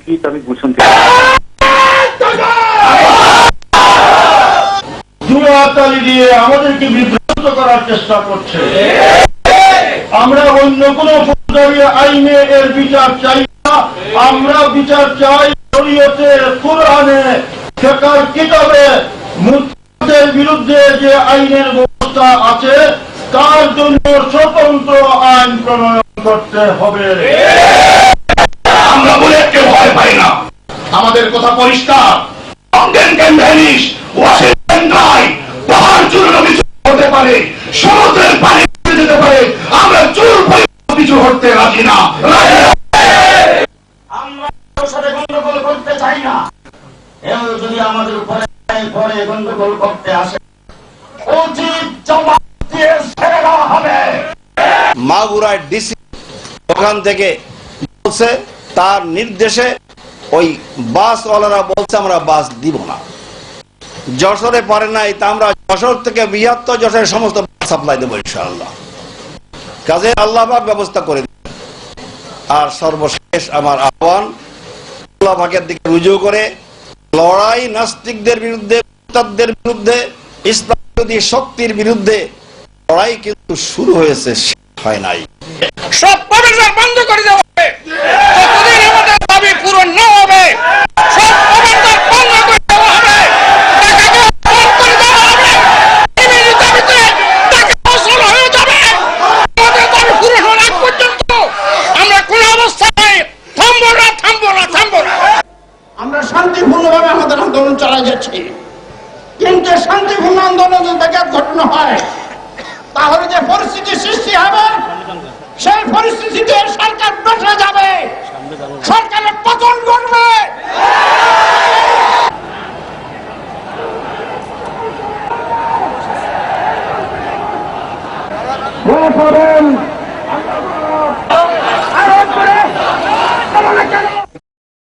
ইঙ্গিত আমি গুলশান থেকে জুয়াতালি দিয়ে আমাদেরকে বিভ্রান্ত করার চেষ্টা করছে। আমরা অন্য কোন ফৌজদারি আইনে এর বিচার চাই না, আমরা বিচার চাই শরীয়তে, কোরআনে, ফিকহের কিতাবে মুরতাদের বিরুদ্ধে যে আইনের ব্যবস্থা আছে তার জন্য স্বতন্ত্র আইন প্রণয়ন করতে হবে। আমরা বুলেটকে ভয় পাই না, আমাদের কথা পরিষ্কার। পাহাড় চূর্ণ কিছু হতে পারে, সমুদ্রের পানি যেতে পারে, আমরা চুল কিছু হতে রাজি না। আমরা সাথে গন্ডগোল করতে চাই না। এও যদি আমাদের উপরে পরে গন্ডগোল করতে আসে উচিত জবাব দিয়ে ছেড়ে দেওয়া হবে। মাগুরায় ডিসি ওখান থেকে বলছে, তার নির্দেশে ওই বাসওয়ালারা বলছে আমরা বাস দিব না। যশোরে পারে নাই, তা আমরা যশোর থেকে বৃহত্তর যশোরের সমস্ত সাপ্লাই দেবো ইনশাআল্লাহ। কাজে আল্লাহ পাক ব্যবস্থা করে দিবেন। আর সর্বশেষ আমার আহ্বান, আল্লাহ পাকের দিকে রুজু করে লড়াই নাস্তিকদের বিরুদ্ধে, মুরতাদদের বিরুদ্ধে, ইসলাম বিরোধী শক্তির বিরুদ্ধে লড়াই কিন্তু শুরু হয়েছে, হয় নাই। সব প্রবেশদ্বার বন্ধ করে দেওয়া হবে। যতদিন আমাদের দাবি পূরণ না হবে সব প্রবেশদ্বার বন্ধ করে দেওয়া হবে। টাকাকে বন্ধ করে দেওয়া হবে। এই দাবিতে টাকা বসুল হয়ে যাবে। আমাদের দাবি পূরণ হওয়ার আগ পর্যন্ত আমরা কোন অবস্থায় থামবো না, থামবো না, থামবো না। আমরা শান্তিপূর্ণভাবে আমাদের আন্দোলন চালাই যাচ্ছি, কিন্তু শান্তিপূর্ণ আন্দোলন যদি ব্যাঘাত ঘটানো হয় তাহলে যে পরিস্থিতি সৃষ্টি হবে সেই পরিস্থিতিতে সরকার বসে যাবে, সরকারের পতন ঘটবে। আরো করে